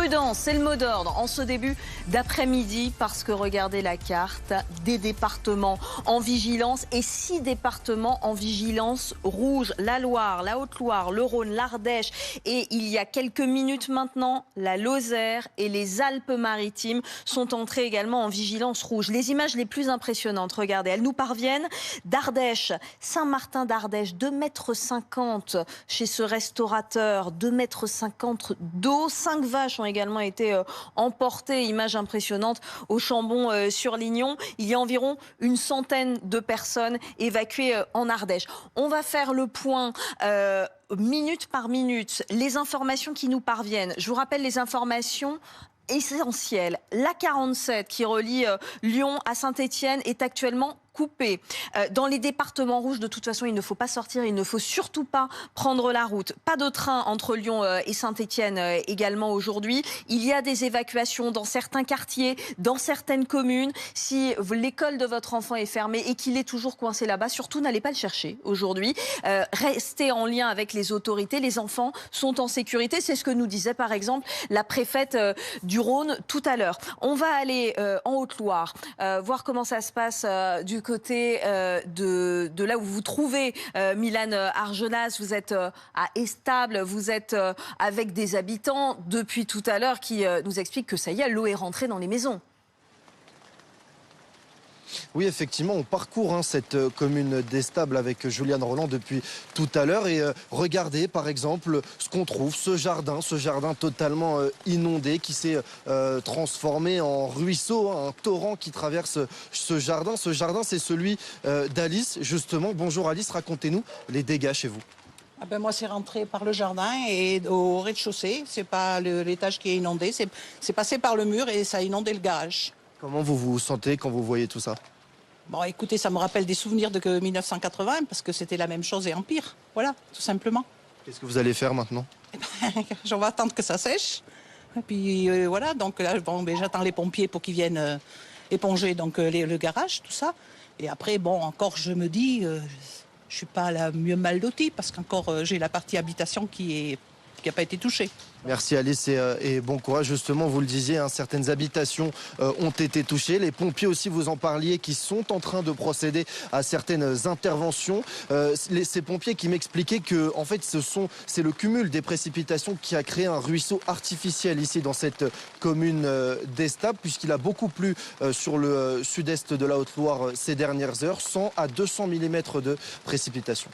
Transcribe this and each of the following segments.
Prudence, c'est le mot d'ordre en ce début d'après-midi parce que regardez la carte, des départements en vigilance et 6 départements en vigilance rouge. La Loire, la Haute-Loire, le Rhône, l'Ardèche et il y a quelques minutes maintenant, la Lozère et les Alpes-Maritimes sont entrés également en vigilance rouge. Les images les plus impressionnantes, regardez, elles nous parviennent d'Ardèche, Saint-Martin d'Ardèche, 2,50 m chez ce restaurateur, 2,50 m d'eau, 5 vaches ont également été emportées, image impressionnante, au Chambon-sur-Lignon. Il y a environ une centaine de personnes évacuées en Ardèche. On va faire le point minute par minute, les informations qui nous parviennent. Je vous rappelle les informations essentielles. La 47 qui relie Lyon à Saint-Étienne est actuellement coupé. Dans les départements rouges, de toute façon, il ne faut pas sortir, il ne faut surtout pas prendre la route. Pas de train entre Lyon et Saint-Étienne également aujourd'hui. Il y a des évacuations dans certains quartiers, dans certaines communes. Si l'école de votre enfant est fermée et qu'il est toujours coincé là-bas, surtout n'allez pas le chercher aujourd'hui. Restez en lien avec les autorités. Les enfants sont en sécurité. C'est ce que nous disait par exemple la préfète du Rhône tout à l'heure. On va aller en Haute-Loire, voir comment ça se passe du côté de là où vous vous trouvez, Mylane Argelas. Vous êtes à Estable, vous êtes avec des habitants depuis tout à l'heure qui nous expliquent que ça y est, l'eau est rentrée dans les maisons. Oui, effectivement, on parcourt cette commune d'Estable avec Juliane Roland depuis tout à l'heure. Et regardez, par exemple, ce qu'on trouve, ce jardin totalement inondé qui s'est transformé en ruisseau, un torrent qui traverse ce jardin. Ce jardin, c'est celui d'Alice, justement. Bonjour Alice, racontez-nous les dégâts chez vous. Ah ben moi, c'est rentré par le jardin et au rez-de-chaussée. C'est pas l'étage qui est inondé, c'est passé par le mur et ça a inondé le garage. Comment vous vous sentez quand vous voyez tout ça? Bon, écoutez, ça me rappelle des souvenirs de 1980, parce que c'était la même chose et en pire. Voilà, tout simplement. Qu'est-ce que vous allez faire maintenant? On va attendre que ça sèche. Et puis voilà, donc là, bon, j'attends les pompiers pour qu'ils viennent éponger donc, le garage, tout ça. Et après, bon, encore, je me dis, je suis pas la mieux mal lotie, parce qu'encore, j'ai la partie habitation qui n'a pas été touchée. Merci Alice et bon courage. Justement, vous le disiez, certaines habitations ont été touchées. Les pompiers aussi, vous en parliez, qui sont en train de procéder à certaines interventions. Ces pompiers qui m'expliquaient que, en fait, c'est le cumul des précipitations qui a créé un ruisseau artificiel ici dans cette commune d'Estable, puisqu'il a beaucoup plu sur le sud-est de la Haute-Loire ces dernières heures, 100 à 200 mm de précipitations.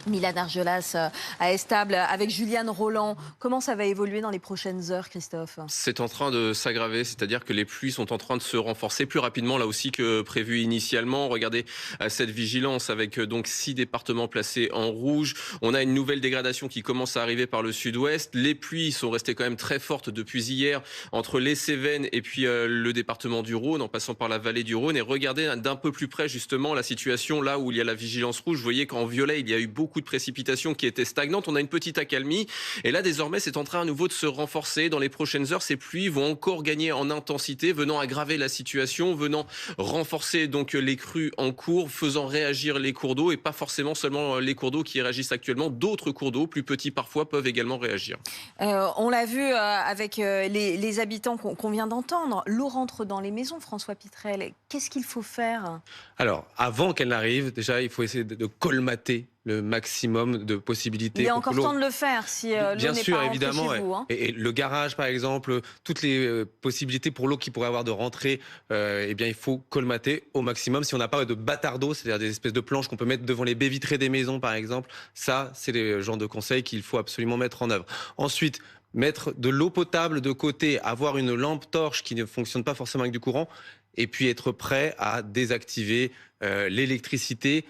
Mylane Argelas à Estable avec Juliane Roland. Comment ça va évoluer dans les prochaines heures, Christophe? C'est en train de s'aggraver, c'est-à-dire que les pluies sont en train de se renforcer plus rapidement là aussi que prévu initialement. Regardez cette vigilance avec donc 6 départements placés en rouge. On a une nouvelle dégradation qui commence à arriver par le sud-ouest. Les pluies sont restées quand même très fortes depuis hier entre les Cévennes et puis le département du Rhône en passant par la vallée du Rhône. Et regardez d'un peu plus près justement la situation là où il y a la vigilance rouge. Vous voyez qu'en violet il y a eu beaucoup de précipitations qui étaient stagnantes. On a une petite accalmie et là désormais c'est en train à nouveau de se renforcer. Dans les prochaines heures, ces pluies vont encore gagner en intensité, venant aggraver la situation, venant renforcer donc les crues en cours, faisant réagir les cours d'eau et pas forcément seulement les cours d'eau qui réagissent actuellement. D'autres cours d'eau, plus petits parfois, peuvent également réagir. On l'a vu avec les habitants qu'on vient d'entendre. L'eau rentre dans les maisons, François Pitrel. Qu'est-ce qu'il faut faire? Alors, avant qu'elle n'arrive, déjà, il faut essayer de colmater le maximum de possibilités. Il est encore temps de le faire si l'eau n'est pas rentrée chez vous. Et le garage, par exemple, toutes les possibilités pour l'eau qui pourrait avoir de rentrer, eh bien, il faut colmater au maximum. Si on n'a pas de bâtard d'eau, c'est-à-dire des espèces de planches qu'on peut mettre devant les baies vitrées des maisons, par exemple, ça, c'est les genres de conseils qu'il faut absolument mettre en œuvre. Ensuite, mettre de l'eau potable de côté, avoir une lampe torche qui ne fonctionne pas forcément avec du courant, et puis être prêt à désactiver l'électricité.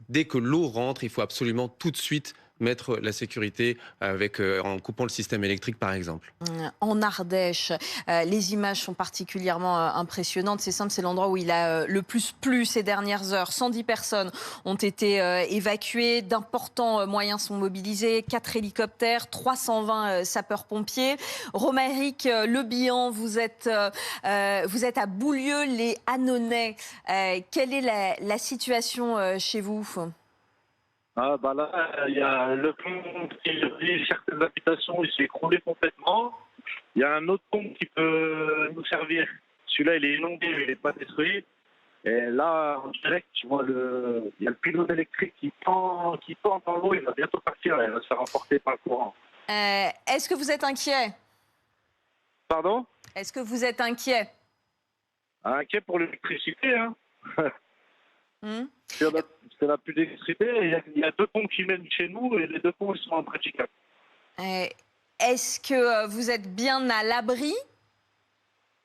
Dès que l'eau rentre, il faut absolument tout de suite mettre la sécurité en coupant le système électrique, par exemple. En Ardèche, les images sont particulièrement impressionnantes. C'est simple, c'est l'endroit où il a le plus plu ces dernières heures. 110 personnes ont été évacuées. D'importants moyens sont mobilisés. 4 hélicoptères, 320 sapeurs-pompiers. Romaric Le Bihan, vous êtes à Boulieu, les Annonais. Quelle est la situation chez vous? Ah bah là, il y a le pont qui certaines habitations, il s'est écroulé complètement. Il y a un autre pont qui peut nous servir. Celui-là, il est inondé, mais il n'est pas détruit. Et là, en direct, tu vois, il y a le pylône électrique qui pend dans l'eau. Il va bientôt partir. Il va se faire emporter par le courant. Est-ce que vous êtes inquiet? Pardon? Est-ce que vous êtes inquiet? Inquiet pour l'électricité, hein. Hmm. C'est la plus d'électricité. Il y a 2 ponts qui mènent chez nous et les 2 ponts, ils sont impraticables. Est-ce que vous êtes bien à l'abri?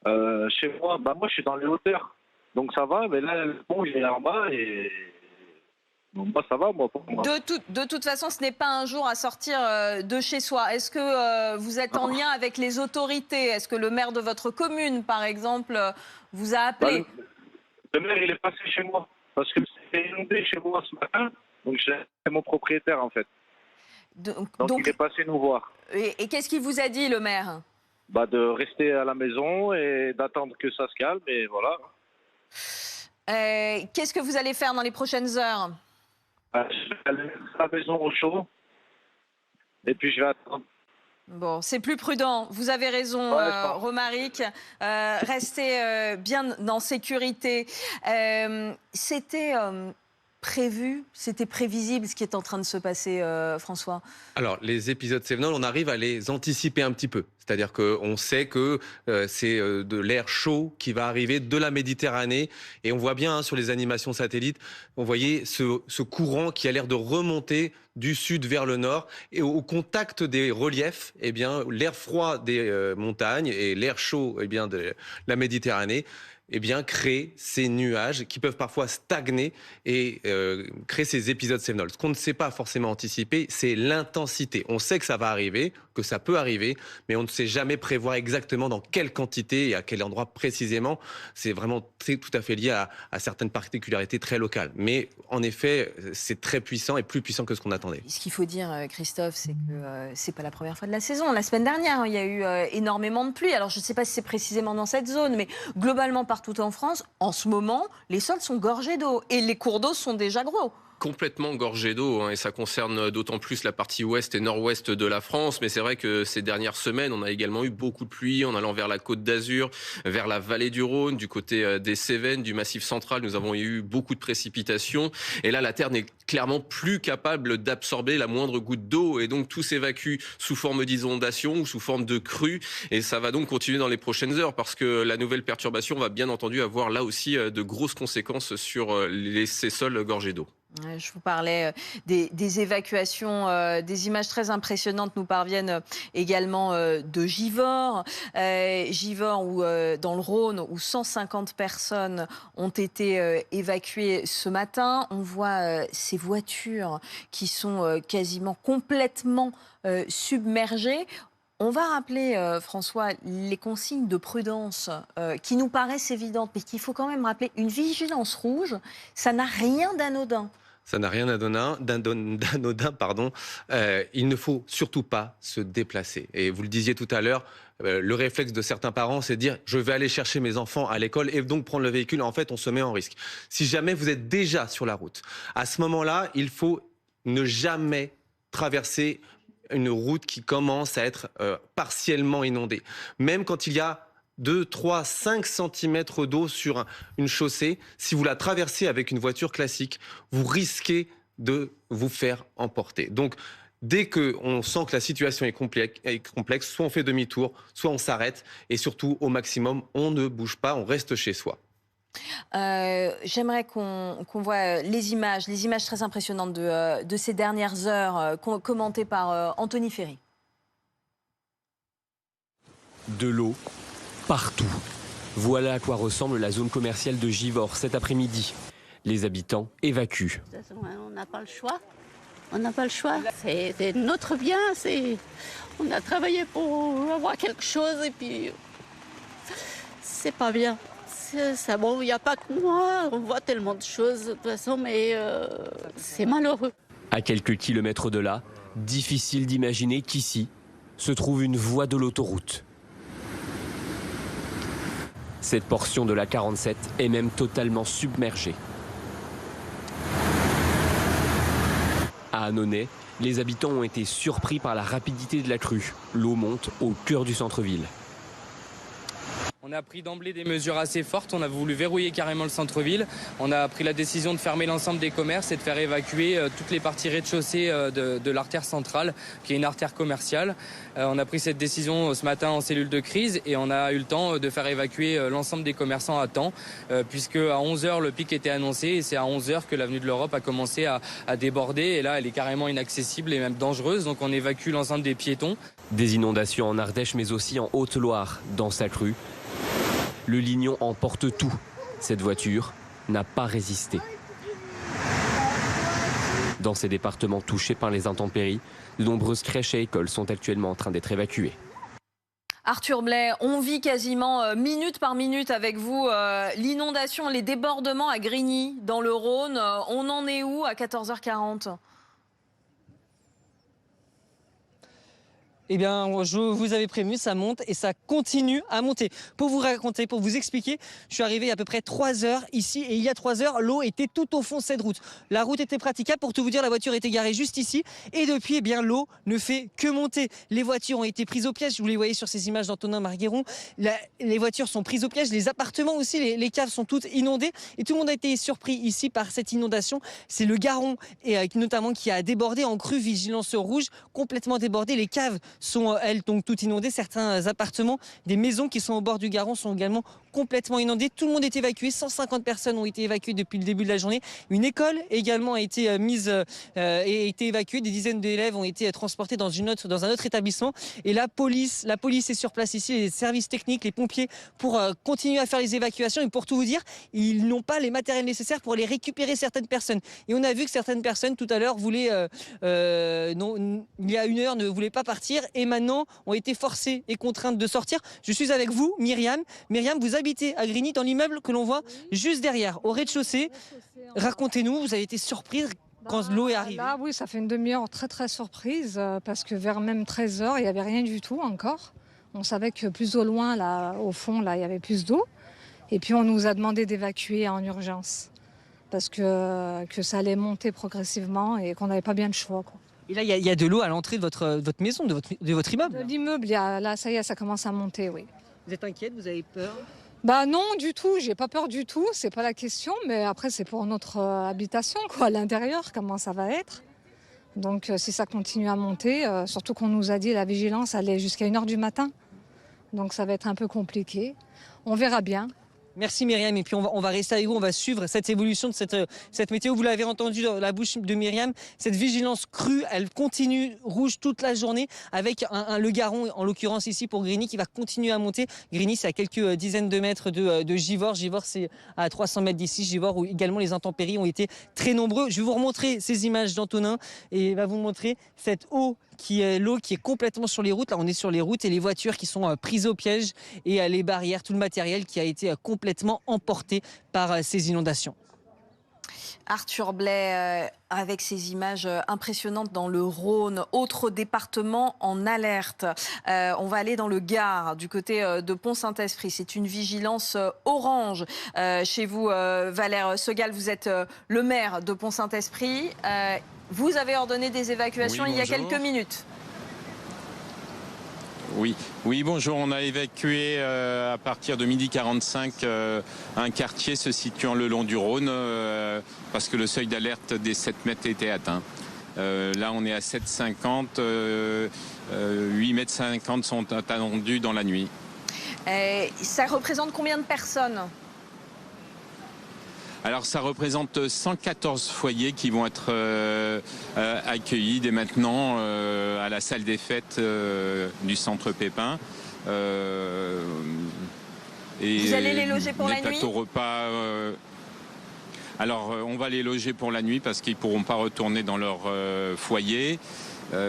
Chez moi, moi, je suis dans les hauteurs. Donc ça va, mais là, le pont, il est en bas et... Donc, moi, ça va, moi, pour moi. De toute façon, ce n'est pas un jour à sortir de chez soi. Est-ce que vous êtes en lien avec les autorités? Est-ce que le maire de votre commune, par exemple, vous a appelé? Le maire, il est passé chez moi. Parce que c'était inondé chez moi ce matin. Donc, c'est mon propriétaire, en fait. Donc, il est passé nous voir. Et qu'est-ce qu'il vous a dit, le maire? De rester à la maison et d'attendre que ça se calme, et voilà. Qu'est-ce que vous allez faire dans les prochaines heures? Je vais aller mettre la maison au chaud. Et puis, je vais attendre. Bon, c'est plus prudent. Vous avez raison, Romaric. Restez bien en sécurité. C'était prévu, c'était prévisible ce qui est en train de se passer, François? Alors, les épisodes Sevenol, on arrive à les anticiper un petit peu. C'est-à-dire qu'on sait que c'est de l'air chaud qui va arriver de la Méditerranée. Et on voit bien sur les animations satellites, on voyait ce courant qui a l'air de remonter du sud vers le nord. Et au contact des reliefs, eh bien, l'air froid des montagnes et l'air chaud de la Méditerranée créent ces nuages qui peuvent parfois stagner et créer ces épisodes Sevenol. Ce qu'on ne sait pas forcément anticiper, c'est l'intensité. On sait que ça va arriver, que ça peut arriver, mais on ne sait jamais prévoir exactement dans quelle quantité et à quel endroit précisément. C'est vraiment tout à fait lié à certaines particularités très locales. Mais en effet, c'est très puissant et plus puissant que ce qu'on attendait. Ce qu'il faut dire, Christophe, c'est que c'est pas la première fois de la saison. La semaine dernière, il y a eu énormément de pluie. Alors, je ne sais pas si c'est précisément dans cette zone, mais globalement, partout en France, en ce moment, les sols sont gorgés d'eau et les cours d'eau sont déjà gros. Complètement gorgé d'eau, et ça concerne d'autant plus la partie ouest et nord-ouest de la France. Mais c'est vrai que ces dernières semaines, on a également eu beaucoup de pluie en allant vers la Côte d'Azur, vers la vallée du Rhône, du côté des Cévennes, du Massif central. Nous avons eu beaucoup de précipitations. Et là, la terre n'est clairement plus capable d'absorber la moindre goutte d'eau. Et donc, tout s'évacue sous forme d'inondation ou sous forme de crue. Et ça va donc continuer dans les prochaines heures parce que la nouvelle perturbation va bien entendu avoir là aussi de grosses conséquences sur ces sols gorgés d'eau. Je vous parlais des évacuations, des images très impressionnantes nous parviennent également de Givors. Givors, dans le Rhône, où 150 personnes ont été évacuées ce matin. On voit ces voitures qui sont quasiment complètement submergées. On va rappeler, François, les consignes de prudence qui nous paraissent évidentes, mais qu'il faut quand même rappeler. Une vigilance rouge, ça n'a rien d'anodin. Ça n'a rien d'anodin, pardon. Il ne faut surtout pas se déplacer. Et vous le disiez tout à l'heure, le réflexe de certains parents, c'est de dire « je vais aller chercher mes enfants à l'école » et donc prendre le véhicule. En fait, on se met en risque. Si jamais vous êtes déjà sur la route, à ce moment-là, il faut ne jamais traverser une route qui commence à être partiellement inondée. Même quand il y a 2, 3, 5 cm d'eau sur une chaussée, si vous la traversez avec une voiture classique, vous risquez de vous faire emporter. Donc, dès qu'on sent que la situation est complexe, soit on fait demi-tour, soit on s'arrête. Et surtout, au maximum, on ne bouge pas, on reste chez soi. J'aimerais qu'on voit les images très impressionnantes de ces dernières heures, commentées par Anthony Ferry. De l'eau partout. Voilà à quoi ressemble la zone commerciale de Givors cet après-midi. Les habitants évacuent. On n'a pas le choix. On n'a pas le choix. C'est notre bien. On a travaillé pour avoir quelque chose et puis c'est pas bien. Bon, il n'y a pas que moi. On voit tellement de choses de toute façon, mais c'est malheureux. À quelques kilomètres de là, difficile d'imaginer qu'ici se trouve une voie de l'autoroute. Cette portion de la 47 est même totalement submergée. À Annonay, les habitants ont été surpris par la rapidité de la crue. L'eau monte au cœur du centre-ville. On a pris d'emblée des mesures assez fortes, on a voulu verrouiller carrément le centre-ville. On a pris la décision de fermer l'ensemble des commerces et de faire évacuer toutes les parties rez-de-chaussée de l'artère centrale, qui est une artère commerciale. On a pris cette décision ce matin en cellule de crise et on a eu le temps de faire évacuer l'ensemble des commerçants à temps, puisque à 11h le pic était annoncé et c'est à 11h que l'avenue de l'Europe a commencé à déborder. Et là, elle est carrément inaccessible et même dangereuse, donc on évacue l'ensemble des piétons. Des inondations en Ardèche, mais aussi en Haute-Loire, dans sa crue. Le Lignon emporte tout. Cette voiture n'a pas résisté. Dans ces départements touchés par les intempéries, de nombreuses crèches et écoles sont actuellement en train d'être évacuées. Arthur Blais, on vit quasiment minute par minute avec vous l'inondation, les débordements à Grigny, dans le Rhône. On en est où à 14h40 ? Eh bien, je vous avais prévenu, ça monte et ça continue à monter. Pour vous raconter, pour vous expliquer, je suis arrivé il y a à peu près 3 heures ici et il y a 3 heures, l'eau était tout au fond de cette route. La route était praticable, pour tout vous dire, la voiture était garée juste ici et depuis, eh bien, l'eau ne fait que monter. Les voitures ont été prises au piège, vous les voyez sur ces images d'Antonin Margueron. Les voitures sont prises au piège, les appartements aussi, les caves sont toutes inondées et tout le monde a été surpris ici par cette inondation. C'est le Garon et notamment qui a débordé en crue, vigilance rouge, complètement débordé. Les caves sont, elles, donc toutes inondées. Certains appartements, des maisons qui sont au bord du Garon sont également complètement inondées. Tout le monde est évacué. 150 personnes ont été évacuées depuis le début de la journée. Une école également a été évacuée. Des dizaines d'élèves ont été transportés dans un autre établissement. Et la police est sur place ici, les services techniques, les pompiers, pour continuer à faire les évacuations. Et pour tout vous dire, ils n'ont pas les matériels nécessaires pour aller récupérer certaines personnes. Et on a vu que certaines personnes tout à l'heure voulaient, il y a une heure, ne voulaient pas partir et maintenant ont été forcées et contraintes de sortir. Je suis avec vous, Myriam. Myriam, vous habitez à Grigny dans l'immeuble que l'on voit juste derrière, au rez-de-chaussée. Racontez-nous, vous avez été surprise quand l'eau est arrivée. Là, oui, ça fait une demi-heure très très surprise parce que vers même 13h, il n'y avait rien du tout encore. On savait que plus au loin, là, au fond, là, il y avait plus d'eau. Et puis on nous a demandé d'évacuer en urgence parce que ça allait monter progressivement et qu'on n'avait pas bien le choix, quoi. Et là, il y a de l'eau à l'entrée de votre maison, de votre immeuble. De l'immeuble, là, ça y est, ça commence à monter, oui. Vous êtes inquiète, vous avez peur? Bah non, du tout, j'ai pas peur du tout, c'est pas la question, mais après c'est pour notre habitation, quoi, à l'intérieur, comment ça va être. Donc si ça continue à monter, surtout qu'on nous a dit la vigilance allait jusqu'à 1h du matin, donc ça va être un peu compliqué. On verra bien. Merci Myriam, et puis on va rester avec vous, on va suivre cette évolution de cette météo. Vous l'avez entendu dans la bouche de Myriam, cette vigilance crue, elle continue rouge toute la journée avec le Garon, en l'occurrence ici pour Grigny, qui va continuer à monter. Grigny, c'est à quelques dizaines de mètres de Givors. Givors, c'est à 300 mètres d'ici. Givors, où également les intempéries ont été très nombreux. Je vais vous remontrer ces images d'Antonin et va vous montrer cette eau l'eau qui est complètement sur les routes. Là, on est sur les routes et les voitures qui sont prises au piège et les barrières, tout le matériel qui a été complètement emporté par ces inondations. Arthur Blais, avec ces images impressionnantes dans le Rhône, autre département en alerte. On va aller dans le Gard, du côté de Pont-Saint-Esprit. C'est une vigilance orange chez vous, Valère Segal. Vous êtes le maire de Pont-Saint-Esprit. Vous avez ordonné des évacuations il y a quelques minutes. Oui, bonjour. On a évacué à partir de 12h45 un quartier se situant le long du Rhône parce que le seuil d'alerte des 7 mètres était atteint. Là, on est à 7,50. 8,50 mètres sont attendus dans la nuit. Ça représente combien de personnes ? Alors ça représente 114 foyers qui vont être accueillis dès maintenant à la salle des fêtes du centre Pépin. Et vous allez les loger pour la nuit ? Repas, alors on va les loger pour la nuit parce qu'ils ne pourront pas retourner dans leur foyer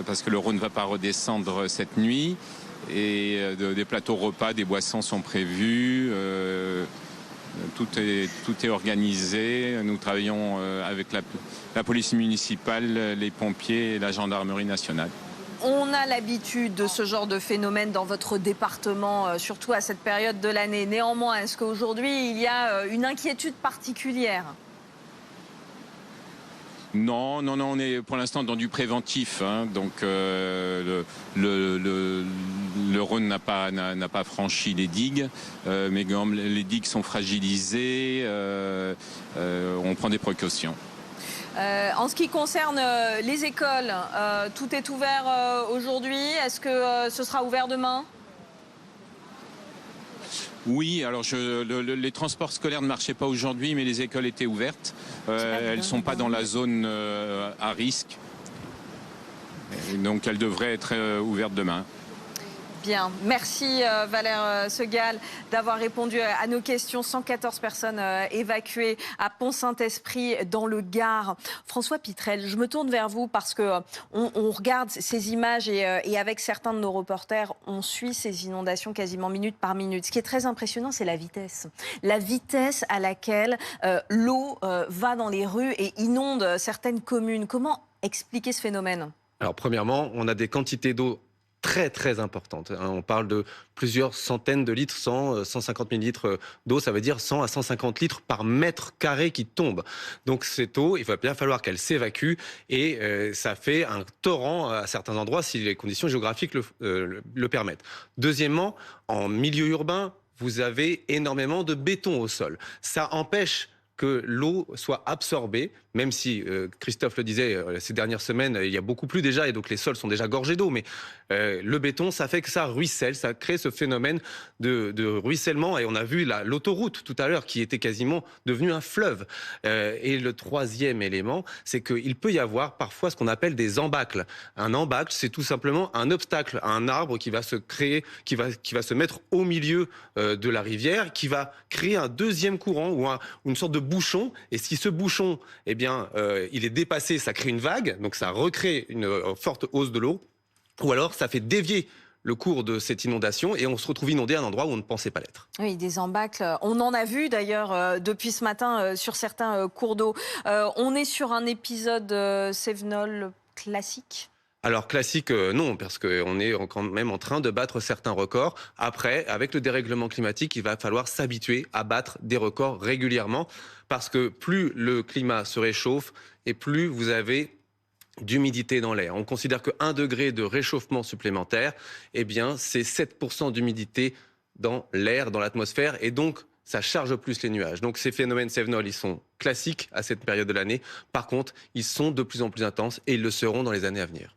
parce que le Rhône ne va pas redescendre cette nuit. Et des plateaux repas, des boissons sont prévus. Tout est organisé. Nous travaillons avec la police municipale, les pompiers et la gendarmerie nationale. On a l'habitude de ce genre de phénomène dans votre département, surtout à cette période de l'année. Néanmoins, est-ce qu'aujourd'hui, il y a une inquiétude particulière ? Non, on est pour l'instant dans du préventif. Donc le Rhône n'a pas franchi les digues, mais comme les digues sont fragilisées, on prend des précautions. En ce qui concerne les écoles, tout est ouvert aujourd'hui. Est-ce que ce sera ouvert demain ? Oui, alors les transports scolaires ne marchaient pas aujourd'hui, mais les écoles étaient ouvertes. Elles ne sont pas dans la zone à risque. Donc elles devraient être ouvertes demain. Bien, merci Valère Segal d'avoir répondu à nos questions. 114 personnes évacuées à Pont-Saint-Esprit dans le Gard. François Pitrel, je me tourne vers vous parce que on regarde ces images et avec certains de nos reporters, on suit ces inondations quasiment minute par minute. Ce qui est très impressionnant, c'est la vitesse. La vitesse à laquelle l'eau va dans les rues et inonde certaines communes. Comment expliquer ce phénomène ? Alors premièrement, on a des quantités d'eau très très importante. On parle de plusieurs centaines de litres, 150 000 litres d'eau, ça veut dire 100 à 150 litres par mètre carré qui tombe. Donc cette eau, il va bien falloir qu'elle s'évacue et ça fait un torrent à certains endroits si les conditions géographiques le permettent. Deuxièmement, en milieu urbain, vous avez énormément de béton au sol. Ça empêche que l'eau soit absorbée, même si, Christophe le disait, ces dernières semaines, il y a beaucoup plu déjà, et donc les sols sont déjà gorgés d'eau, mais le béton, ça fait que ça ruisselle, ça crée ce phénomène de ruissellement, et on a vu l'autoroute tout à l'heure, qui était quasiment devenue un fleuve. Et le troisième élément, c'est qu'il peut y avoir parfois ce qu'on appelle des embâcles. Un embâcle, c'est tout simplement un obstacle, un arbre qui va se créer, qui va se mettre au milieu de la rivière, qui va créer un deuxième courant, ou une sorte de bouchon, et si ce bouchon, eh bien, il est dépassé, ça crée une vague, donc ça recrée une forte hausse de l'eau, ou alors ça fait dévier le cours de cette inondation et on se retrouve inondé à un endroit où on ne pensait pas l'être. Oui, des embâcles. On en a vu d'ailleurs depuis ce matin sur certains cours d'eau. On est sur un épisode Cévenol classique ? Alors classique, non, parce qu'on est quand même en train de battre certains records. Après, avec le dérèglement climatique, il va falloir s'habituer à battre des records régulièrement, parce que plus le climat se réchauffe et plus vous avez d'humidité dans l'air. On considère que 1 degré de réchauffement supplémentaire, eh bien, c'est 7% d'humidité dans l'air, dans l'atmosphère, et donc ça charge plus les nuages. Donc ces phénomènes Cévenol, ils sont classiques à cette période de l'année. Par contre, ils sont de plus en plus intenses et ils le seront dans les années à venir.